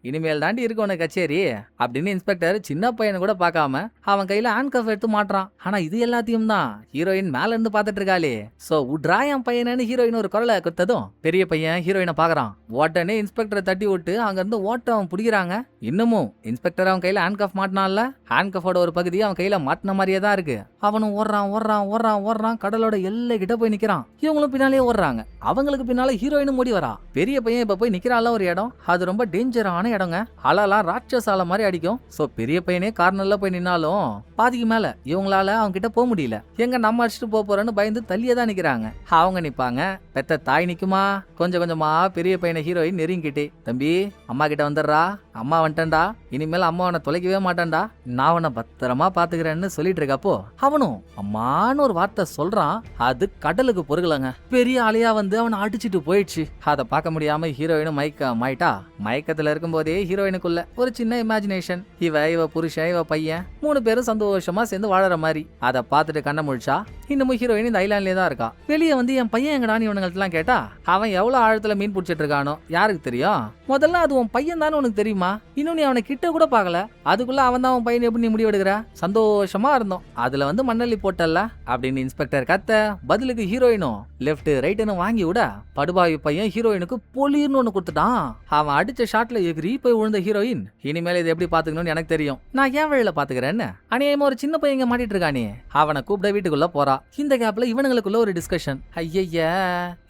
இனிமேல் தாண்டி இருக்கு உனக்கு கச்சேரி அப்படின்னு இன்ஸ்பெக்டர் சின்ன பையனை கூட பார்க்காம அவன் கையில ஹேண்ட்கஃப் எடுத்து மாட்டுறான். ஆனா இது எல்லாத்தையும் தான் ஹீரோயின் மேல இருந்து பாத்துட்டு இருக்காளே. சோ உட்ரா என் பையனு ஹீரோயின் ஒரு குரலை கொடுத்ததும் பெரிய பையன் ஹீரோயினை பாக்குறான். உடனே இன்ஸ்பெக்டரை தட்டி விட்டு அங்க இருந்து ஓட்டம் பிடிக்கிறாங்க. இன்னமும் இன்ஸ்பெக்டர் அவன் கையில ஹேண்ட் கஃப் மாட்டினான்ல, ஹேண்ட் கஃபோட ஒரு பகுதி அவன் கையில மாட்டின மாதிரியே தான் இருக்கு. அவனும் ஓடுறான், கடலோட எல்லை கிட்ட போய் நிக்கிறான். இவங்களும் பின்னாலே ஓடுறாங்க. அவங்களுக்கு பின்னால ஹீரோயினும் ஓடி வரா. பெரிய பையன் இப்ப போய் நிக்கிறாள் ஒரு இடம், அது ரொம்ப டேஞ்சரான இடங்க. அலலாம் ராட்சசால மாதிரி அடிக்கும். சோ பெரிய பையனே கார்னர்ல போய் நின்னாலும் பாதிக்கு மேல இவங்களால அவங்க கிட்ட போக முடியல. எங்க நம்ம அடிச்சுட்டு போறோன்னு பயந்து தள்ளியே தான் நிக்கிறாங்க. அவங்க நிப்பாங்க. பெத்த தாய் நிக்குமா. கொஞ்சம் கொஞ்சமா பெரிய பையனை ஹீரோயின் நெருங்கிட்டே, தம்பி அம்மா கிட்ட வந்துடுறா, அம்மா வந்துட்டா, இனிமேல் அம்மா அவனை தொலைக்கவே மாட்டான்டா, நான் அவனை பத்திரமா பாத்துக்கிறேன்னு சொல்லிட்டு இருக்கப்போ அவனும் அம்மான்னு ஒரு வார்த்தை சொல்றான். அது கடலுக்கு பொருகலங்க. பெரிய அலையா வந்து அவனை அடிச்சுட்டு போயிடுச்சு. அதை பார்க்க முடியாம ஹீரோயினும் மயக்கமாயிட்டா. மயக்கத்துல இருக்கும் போதே ஹீரோயினுக்குள்ள ஒரு சின்ன இமேஜினேஷன். இவ புருஷன், இவ பையன் 3 பேரும் சந்தோஷமா சேர்ந்து வாழற மாதிரி. அதை பார்த்துட்டு கண்ண முழிச்சா. இன்னமும் ஹீரோயின் இந்த ஐலாண்ட்லயே தான் இருக்கா. வெளியே வந்து என் பையன் எங்கடான்னு இவனுங்கள்ட்டலாம் கேட்டா, அவன் எவ்வளவு ஆழத்துல மீன் பிடிச்சிட்டு இருக்கானோ யாருக்கு தெரியும். முதல்ல அது உன் பையன் தானே உனக்கு தெரியுமா, இன்னும் நீ அவனை கிட்ட கூட பார்க்கல, அதுக்குள்ள அவன் தான் உன் பையன் எப்படி நீ முடிவெடுக்கிற. சந்தோஷமா இருந்தோம், அதுல வந்து மண்ணள்ளி போட்டல்ல அப்படின்னு இன்ஸ்பெக்டர் கத்த. பதிலுக்கு ஹீரோயினும் லெப்ட் ரைட்னு வாங்கி விட படுபாவி பையன் ஹீரோயினுக்கு பொலிர்னு ஒண்ணு கொடுத்துட்டான். அவன் அடிச்ச ஷாட்ல எகிரி போய் விழுந்த ஹீரோயின், இனிமேல இதை எப்படி பாத்துக்கணும்னு எனக்கு தெரியும், நான் ஏன் வழியில பாத்துக்கிறேன்னு அநியாயமா ஒரு சின்ன பையன் இங்க மாட்டிட்டு இருக்கானே அவனை கூப்பிட வீட்டுக்குள்ள போறா. இந்த கேப்ல இவனுங்களுக்குள்ள ஒரு டிஸ்கஷன். ஐய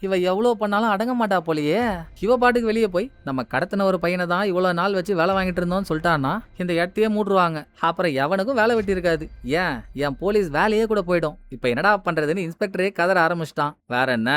இவ எவ்வளவு பண்ணாலும் அடங்க மாட்டா போலயே. இவ பாட்டுக்கு வெளியே போய் நம்ம கடத்தின ஒரு பையனை தான் இவ்வளவு நாள் வச்சு வேலை வாங்கிட்டு இருந்தோம்னு சொல்லிட்டான்னா இந்த இடத்தையே மூடுவாங்க. அப்புறம் எவனுக்கும் வேலை வெட்டி இருக்காது. என் போலீஸ் வேலையே கூட போயிடும். இப்ப என்னடா பண்றதுன்னு இன்ஸ்பெக்டரே கதற ஆரம்பிச்சிட்டான். வேற என்ன,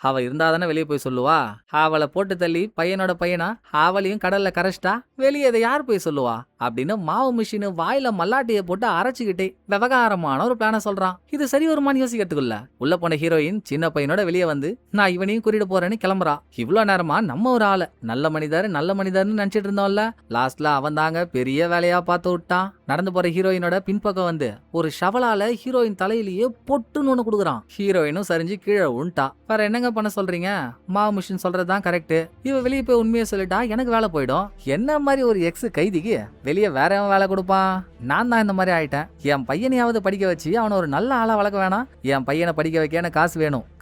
அவ இருந்தாதானே வெளியே போய் சொல்லுவா. அவளை போட்டு தள்ளி பையனோட பையனா அவளையும் கடல்ல கரைச்சிட்டா வெளியே இதை யார் போய் சொல்லுவா அப்படின்னு மாவு மிஷின் வாயில மல்லாட்டியை போட்டு அரைச்சுக்கிட்டே விவகாரமான ஒரு பிளான சொல்றான். இது சரி வருமானு யோசிக்கிறதுக்குள்ள உள்ள போன ஹீரோயின் சின்ன பையனோட வெளியே வந்து நான் இவனையும் கூட்டிட்டு போறேன்னு கிளம்புறா. இவ்வளவு நேரமா நம்ம ஒரு ஆளு நல்ல மனிதர்னு நினைச்சிட்டு இருந்தோம்ல, லாஸ்ட்ல அவன் தாங்க பெரிய வேலையா பார்த்து விட்டான். நடந்து போற ஹீரோயினோட பின்பக்கம் வந்து ஒரு ஷவலால ஹீரோயின் தலையிலேயே பொட்டுன்னு ஒண்ணு கொடுக்குறான். ஹீரோயினும் சரிஞ்சு கீழே உண்டா. வேற என்னங்க பண்ண சொல்றீங்க, மாவு மிஷின் சொல்றதுதான் கரெக்ட். இவ வெளியே போய் உண்மையை சொல்லிட்டா எனக்கு வேலை போயிடும். என்ன மாதிரி ஒரு எக்ஸ் கைதிக்கு வெளியே வேற எவன் வேலை கொடுப்பான். நான் தான் இந்த மாதிரி ஆயிட்டேன். என் பையனையாவது படிக்க வச்சு அவனை ஒரு நல்ல ஆளா வளர்க்க வேணாம். என் பையனை படிக்க வைக்க எனக்கு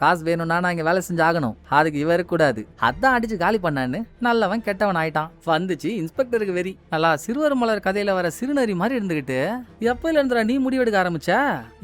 காசு வேணும்னா நான் இங்க வேலை செஞ்சு ஆகணும். அதுக்கு இவ இருக்க கூடாது. அதான் அடிச்சு காலி பண்ணான்னு நல்லவன் கெட்டவன் ஆயிட்டான். வந்துச்சு இன்ஸ்பெக்டருக்கு வெறி. நல்லா சிறுவர் மலர் கதையில வர சிறுநரி மாதிரி இருந்துகிட்டு எப்பல இருந்துடா நீ முடிவெடுக்க ஆரம்பிச்ச.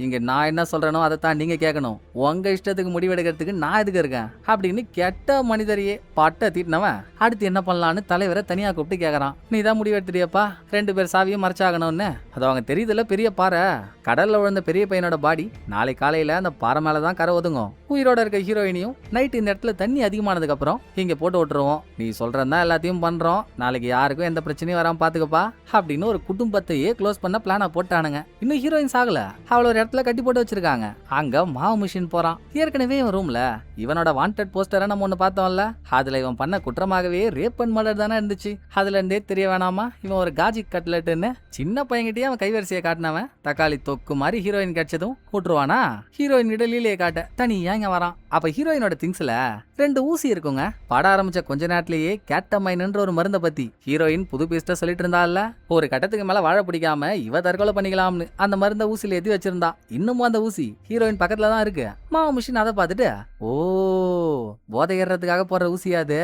இங்க நான் என்ன சொல்றேனோ அதைத்தான் நீங்க கேட்கணும். உங்க இஷ்டத்துக்கு முடிவெடுக்கிறதுக்கு நான் எதுக்கு இருக்கேன் அப்படின்னு கெட்ட மனிதரையே பட்ட தீட்டினவன் அடுத்து என்ன பண்ணலான்னு தலைவரை தனியா கூப்பிட்டு கேக்குறான். நீ தான் முடிவெடுத்துறியப்பா, 2 பேர் சாவியும் மறைச்சாகணும்னு. அது அவங்க தெரியுதுல, பெரிய பாறை கடல்ல விழுந்த பெரிய பையனோட பாடி நாளை காலையில அந்த பாறை மேலதான் கரை ஒதுங்கும். உயிரோட இருக்க ஹீரோயினையும் நைட் இந்த இடத்துல தண்ணி அதிகமானதுக்கு அப்புறம் இங்க போட்டு விட்டுருவோம். நீ சொல்றதா எல்லாத்தையும் பண்றோம், நாளைக்கு யாருக்கும் எந்த பிரச்சனையும் வராம பாத்துக்கப்பா அப்படின்னு ஒரு குடும்பத்தையே க்ளோஸ் பண்ண பிளான போட்டானுங்க. இன்னும் ஹீரோயின் சாகல, அவள ஒரு இடத்துல கட்டி போட்டு வச்சிருக்காங்க. அங்க மாவு மிஷின் போறான். ஏற்கனவே இவன் ரூம்ல இவனோட வாண்டட் போஸ்டரை நம்ம ஒண்ணு பார்த்தோம்ல, அதுல இவன் பண்ண குற்றமாகவே ரேப் அண்ட் மர்டர் தானே இருந்துச்சு. அதுல இருந்தே தெரிய வேணாமா இவன் ஒரு காஜி கட்லெட்டுன்னு. சின்ன பையன்கிட்டயே அவன் கைவரிசையை காட்டினவன் தக்காளி தொக்கு மாதிரி ஹீரோயின் கிடைச்சதும் விட்டுருவானா. ஹீரோயின் கிட்ட லீலையை காட்ட தனியா இங்க வரான். அப்ப ஹீரோயினோட திங்ஸ்ல 2 ஊசி இருக்குங்க. பட ஆரம்பிச்ச கொஞ்ச நேரத்திலேயே கேட்டமைன்ன்ற ஒரு மருந்தை பத்தி ஹீரோயின் புது பீஸ்ட சொல்லிட்டு இருந்தால. ஒரு கட்டத்துக்கு மேல வாழ பிடிக்காம இவ தற்கொலை பண்ணிக்கலாம்னு அந்த மருந்த ஊசியில ஏத்தி வச்சிருந்தா. இன்னமும் அந்த ஊசி ஹீரோயின் பக்கத்துல தான் இருக்கு. மாவு மிஷின் அதை பார்த்துட்டு, ஓ போதை ஏறதுக்காக போற ஊசியாது,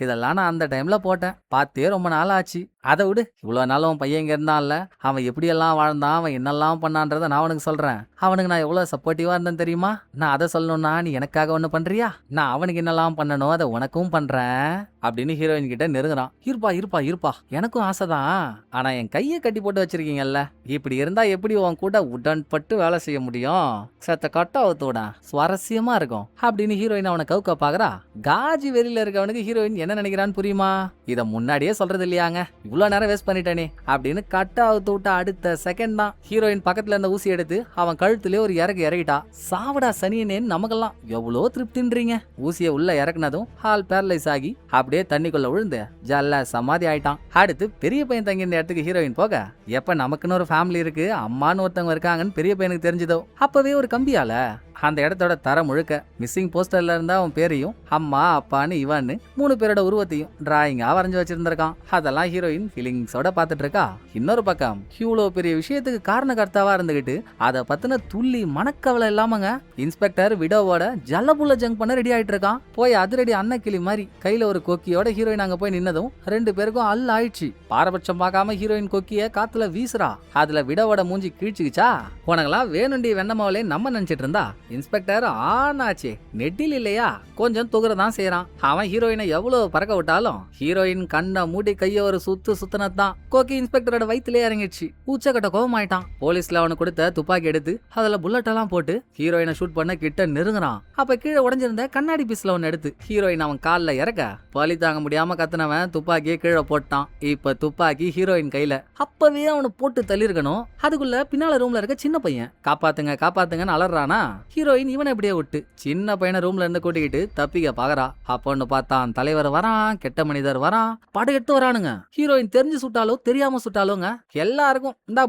இதெல்லாம் நான் அந்த டைம்ல போட்டேன், பார்த்தே ரொம்ப நாள் ஆச்சு. அதை விடு, இவ்வளவு நாள் அவன் பையன் இங்க இருந்தான்ல, அவன் எப்படியெல்லாம் வாழ்ந்தான், அவன் என்னெல்லாம் பண்ணான்றத நான் அவனுக்கு சொல்றேன். அவனுக்கு நான் எவ்வளவு சப்போர்ட்டிவா இருந்தேன் தெரியுமா. நான் அதை சொல்லணும்னா நீ எனக்காக ஒண்ணு பண்றியா, நான் அவனுக்கு என்னெல்லாம் பண்ணணும் அதை உனக்கும் பண்றேன் அப்படின்னு ஹீரோயின் கிட்ட நெருங்குறான். இருப்பா எனக்கும் ஆசைதான், ஆனா என் கையை கட்டி போட்டு வச்சிருக்கீங்கல்ல, இப்படி இருந்தா எப்படி உன் கூட உடன்பட்டு வேலை செய்ய முடியும், சத்த கட்டாவத்தோட சுவாரஸ்யமா இருக்கும் அப்படின்னு ஹீரோயின் அவனை கவுக்க பாக்குறா. காஜி வெறியில இருக்கவனுக்கு ஹீரோயின் என்ன நினைக்கிறான்னு புரியுமா. இத முன்னாடியே சொல்றது இல்லையாங்க, இவ்வளவு நேரம் வேஸ்ட் பண்ணிட்டானே அப்படின்னு கட்டாவத்து விட்ட அடுத்த செகண்ட் தான் ஹீரோயின் பக்கத்துல இருந்த ஊசி எடுத்து அவன் கழுத்துலயே ஒரு இறக்கிட்டா. சாவடா சனியனேன்னு நமக்கெல்லாம் எவ்வளோ திருப்தின்றீங்க. ஊசியை உள்ள இறக்குனதும் ஹால் பேரலைஸ் ஆகி அப்படியே தண்ணிக்குள்ள விழுந்து ஜல்ல சமாதி ஆயிட்டான். அடுத்து பெரிய பையன் தங்கி இந்த இடத்துக்கு ஹீரோயின் போக, எப்ப நமக்குன்னு ஒரு ஃபேமிலி இருக்கு, அம்மான்னு ஒருத்தவங்க இருக்காங்கன்னு பெரிய பையனுக்கு தெரிஞ்சதோ அப்பவே ஒரு கம்பியால அந்த இடத்தோட தர முழுக்க மிஸ்ஸிங் போஸ்டர்ல இருந்தா அவன் பேரையும் அம்மா அப்பான்னு இவான்னு 3 பேரோட உருவத்தையும் டிராயிங்கா வரைஞ்சு வச்சிருந்திருக்கான். அதெல்லாம் ஹீரோயின் ஃபீலிங்ஸோட பாத்துட்டு இருக்கா. இன்னொரு பக்கம் இவ்வளோ பெரிய விஷயத்துக்கு காரணகர்த்தாவா இருந்துகிட்டு அதை பத்தின துள்ளி மனக்கவலை இல்லாமங்க இன்ஸ்பெக்டர் விடோவோட ஜல்லபுள்ள ஜங்க் பண்ண ரெடி ஆயிட்டு இருக்கான். போய் அதிரடி அன்னக்கிளி மாதிரி கையில ஒரு கொக்கியோட ஹீரோயின் அங்க போய் நின்னதும் 2 பேருக்கும் அல்ல ஆயிடுச்சு. பாரபட்சம் பார்க்காம ஹீரோயின் கொக்கிய காத்துல வீசுறா. அதுல விடவோட மூஞ்சி கீழ்ச்சிக்கிச்சா. உனங்களாம் வேணுண்டி வெண்ணமாவலே நம்ம நினைச்சிட்டு இருந்தா இன்ஸ்பெக்டர் ஆனாச்சே நெட்டில் இல்லையா கொஞ்சம் துகுறதான் செய்யறான். அவன் ஹீரோயினை எவ்வளவு பறக்க விட்டாலும் ஹீரோயின் கண்ணை மூடி கைய ஒரு சுத்துனதான் கோக்கி இன்ஸ்பெக்டரோட வயிற்றுல இறங்கிடுச்சு. உச்சக்கட்ட கோபமாயிட்டான். போலீஸ்ல அவனுக்கு கொடுத்த துப்பாக்கி எடுத்து அதுல புல்லட் எல்லாம் போட்டு ஹீரோயினை ஷூட் பண்ண கிட்ட நெருங்குறான். அப்ப கீழே உடைஞ்சிருந்த கண்ணாடி பீஸ்ல ஒன்னு எடுத்து ஹீரோயின் அவன் கால்ல இறக்க பலி தாங்க முடியாம கத்துனவன் துப்பாக்கியை கீழே போட்டான். இப்ப துப்பாக்கி ஹீரோயின் கையில. அப்பவே அவனை போட்டு தள்ளிருக்கணும். அதுக்குள்ள பின்னால ரூம்ல இருக்க சின்ன பையன் காப்பாத்துங்க காப்பாத்துங்கன்னு அலறானா. ஹீரோயின் இவனை எப்படியே விட்டு சின்ன பையனை ரூம்ல இருந்து கூட்டிக்கிட்டு தப்பிக்க பாக்குறா. அப்போன்னு பார்த்தான் தலைவர் வரான், கெட்ட மனிதர் வரான், படையெடுத்து வரானுங்க. ஹீரோயின் தெரிஞ்சு சுட்டாலோ தெரியாம சுட்டாலோங்க எல்லாருக்கும் இந்தா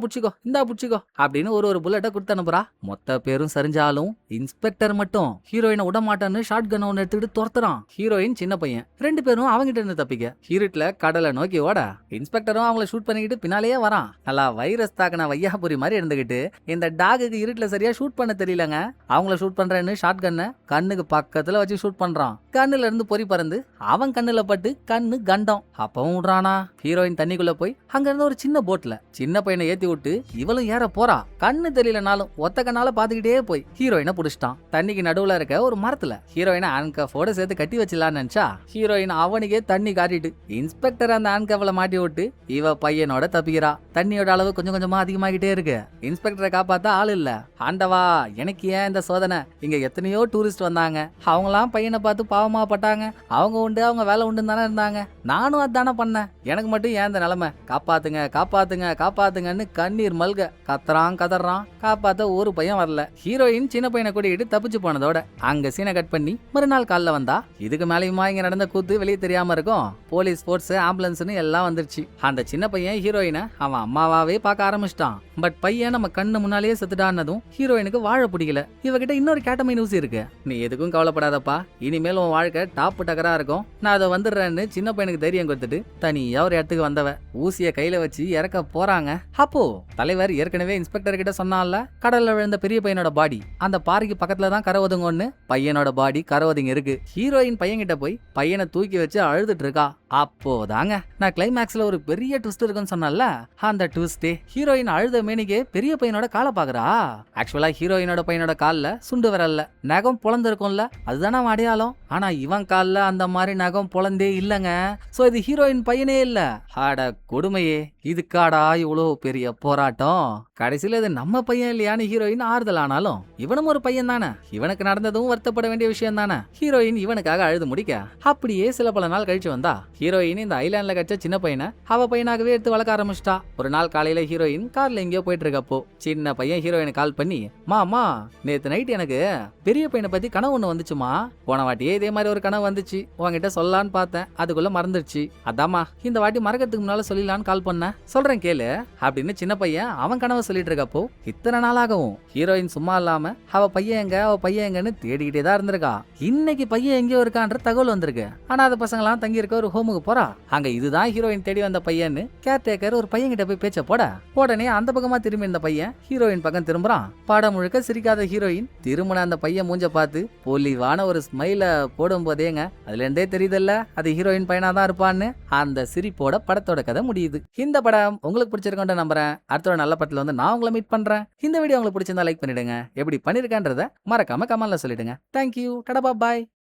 புடிச்சிக்கோ அப்படின்னு ஒரு புல்லட்டை கொடுத்து அனுப்புறா. மொத்த பேரும் சரிஞ்சாலும் இன்ஸ்பெக்டர் மட்டும் ஹீரோயினை விட மாட்டான்னு ஷார்ட் கன் ஒன்னு எடுத்துக்கிட்டு துரத்துறான். ஹீரோயின் சின்ன பையன் 2 பேரும் அவங்கிட்ட இருந்து தப்பிக்க இருட்டுல கடலை நோக்கி ஓட இன்ஸ்பெக்டரும் அவங்கள ஷூட் பண்ணிக்கிட்டு பின்னாலேயே வரான். நல்லா வைரஸ் தாக்கின வையாபுரி மாதிரி இருந்துகிட்டு இந்த டாகுக்கு இருட்டுல சரியா ஷூட் பண்ண தெரியலங்க. அவங்கள ஷூட் பண்றேன்னு ஷார்ட் கன்னை கண்ணுக்கு பக்கத்துல வச்சு ஷூட் பண்றான். கண்ணுல இருந்து பொறி பறந்து அவன் கண்ணுல பட்டு கண்ணு கண்டம். அப்பவும் விடுறானா. ஹீரோயின் தண்ணிக்குள்ள போய் அங்க இருந்த ஒரு சின்ன போட்ல சின்ன பையனை ஏத்தி விட்டு இவளும் ஏற போறா. கண்ணு தெரியலனாலும் ஒத்த கண்ணால பாத்துக்கிட்டே போய் ஹீரோயினை புடிச்சிட்டான். தண்ணிக்கு நடுவுல இருக்க ஒரு மரத்துல ஹீரோயினை ஹேண்ட்கஃபோட சேர்த்து கட்டி வச்சிடலான்னு நினைச்சா ஹீரோயின் அவனுக்கே தண்ணி காட்டிட்டு இன்ஸ்பெக்டர் அந்த ஹேண்ட்கஃப்ல மாட்டி விட்டு இவ பையனோட தப்பிக்கிறா. தண்ணியோட அளவு கொஞ்சம் கொஞ்சமா அதிகமாகிட்டே இருக்கு. இன்ஸ்பெக்டரை காப்பாத்த ஆள் இல்ல. ஆண்டவா எனக்கு ஏன் இந்த சோதனை. இங்க எத்தனையோ டூரிஸ்ட் வந்தாங்க. அவங்களாம் பையனை பார்த்து பாவமா பட்டாங்க. அவங்க உண்டு அவங்க வேலை உண்டுன்னு தானே இருந்தாங்க. நானும் அதானே பண்ணேன். எனக்கு மட்டும் ஏன் இந்த நிலைமை. காப்பாத்துங்கன்னு கண்ணீர் மல்க கதறான். காப்பாத்த ஒரு பையன் வரல. ஹீரோயின் சின்ன பையனை கூட்டிகிட்டு தப்பிச்சு போனதோட அங்க சீனை கட் பண்ணி மறுநாள் காலைல வந்தா இதுக்கு மேலேயுமா இங்க நடந்த கூத்து வெளியே தெரியாம இருக்கும். போலீஸ் போர்ஸ் ஆம்புலன்ஸ்னு எல்லாம் வந்துருச்சு. அந்த சின்ன பையன் ஹீரோயினை அவன் அம்மாவாவே பார்க்க ஆரம்பிச்சிட்டான். பட் பையன் நம்ம கண்ணு முன்னாலேயே செத்துட்டான்னதும் ஹீரோயினுக்கு வாழ பிடிக்கல. இவகிட்ட இன்னொரு கேட்டமை நியூஸ் இருக்கு. நீ எதுக்கும் கவலைப்படாதப்பா. இனிமேல் உன் வாழ்க்கை டாப் டக்கரா இருக்கும். நான் அதை வந்துடுறேன்னு சின்ன பையனுக்கு தைரியம் கொடுத்துட்டு தனியா ஒரு இடத்துக்கு வந்தவ ஊசிய கையில வச்சு இறக்க போறாங்க. அப்போ தலைவர் ஏற்கனவே இன்ஸ்பெக்டர் கிட்ட சொன்னான்ல கடல்ல விழுந்த பெரிய பையனோட பாடி அந்த பாறைக்கு பக்கத்துல தான் கரை ஒதுங்கன்னு. பையனோட பாடி கரை ஒதுங்க இருக்கு. ஹீரோயின் பையன் கிட்ட போய் பையனை தூக்கி வச்சு அழுதுட்டு இருக்கா. அப்போதாங்க நான் கிளைமேக்ஸ்ல ஒரு பெரிய ட்விஸ்ட் இருக்குன்னு சொன்னல. அந்த ட்விஸ்டே ஹீரோயின் அழுத மேனிக்கே பெரிய பையனோட காலை பாக்குறா. ஆக்சுவலா ஹீரோயினோட பையனோட கால்ல சுண்டு வரல நகம் பொழந்திருக்கும்ல அதுதானே அடையாளம். ஆனா இவன் கால்ல அந்த மாதிரி நகம் பொழந்தே இல்லங்க. சோ இது ஹீரோயின் பையனே இல்ல. ஆட கொடுமையே. இதுக்காடா இவ்வளவு பெரிய போராட்டம். கடைசியில இது நம்ம பையன் இல்லையான்னு ஹீரோயின் ஆறுதல் ஆனாலும் இவனும் ஒரு பையன் தானே. இவனுக்கு நடந்ததும் வருத்தப்பட வேண்டிய விஷயம் தானே. ஹீரோயின் இவனுக்காக அழுது முடிக்க அப்படியே சில பல நாள் கழிச்சு வந்தா ஹீரோயின் இந்த ஐலாண்ட்ல கட்ச சின்ன பையனை அவ பையனாகவே எடுத்து வளர்க்க ஆரம்பிச்சிட்டா. ஒரு நாள் காலையில ஹீரோயின் கார்ல எங்கேயோ போயிட்டு இருக்கப்போ சின்ன பையன் ஹீரோயினை கால் பண்ணி மாமா நேத்து நைட் எனக்கு பெரிய பையனை பத்தி கனவு ஒண்ணு வந்துச்சுமா. போன வாட்டியே இதே மாதிரி ஒரு கனவு வந்துச்சு. உங்ககிட்ட சொல்லலான்னு பார்த்தேன் அதுக்குள்ள மறந்துடுச்சு. அதாமா இந்த வாட்டி மறக்கிறதுக்கு முன்னால சொல்லிடலான்னு கால் பண்ண. சொல்றேன் கேளு அப்படின்னு சின்ன பையன் அவன் கனவை சொல்லிட்டு இருக்கப்போ இத்தனை நாளாகவும் ஹீரோயின் சும்மா இல்லாம அவ பையன் எங்கன்னு தேடிக்கிட்டே தான் இருந்திருக்கா. இன்னைக்கு பையன் எங்கேயோ இருக்கான்ற தகவல் வந்திருக்கு. ஆனா அந்த பசங்களாம் தங்கி இருக்க ஒரு ஹோமுக்கு போறா. அங்க இதுதான் ஹீரோயின் தேடி வந்த பையன்னு கேர்டேக்கர் ஒரு பையன் கிட்ட போய் பேச்ச போட உடனே அந்த பக்கமா திரும்பி இந்த பையன் ஹீரோயின் பக்கம் திரும்புறான். படம் முழுக்க சிரிக்காத ஹீரோயின் திரும்பின அந்த பையன் மூஞ்ச பார்த்து பொலிவான ஒரு ஸ்மைல போடும் போதேங்க அதுல இருந்தே தெரியுதல்ல அது ஹீரோயின் பையனா தான் இருப்பான்னு. அந்த சிரிப்போட படத்தோட கதை முடியுது. இந்த படம் உங்களுக்கு பிடிச்சிருக்கோன்னு நம்புறேன். அடுத்த ஒரு நல்ல படத்துல வந்து நான் உங்களை மீட் பண்றேன். இந்த வீடியோ உங்களுக்கு பிடிச்சிருந்தா லைக் பண்ணிடுங்க. எப்படி பண்ணிருக்கேன்றத மறக்காம கமெண்ட்ல சொல்லிடுங்க. தேங்க்யூ. டடா பாய்.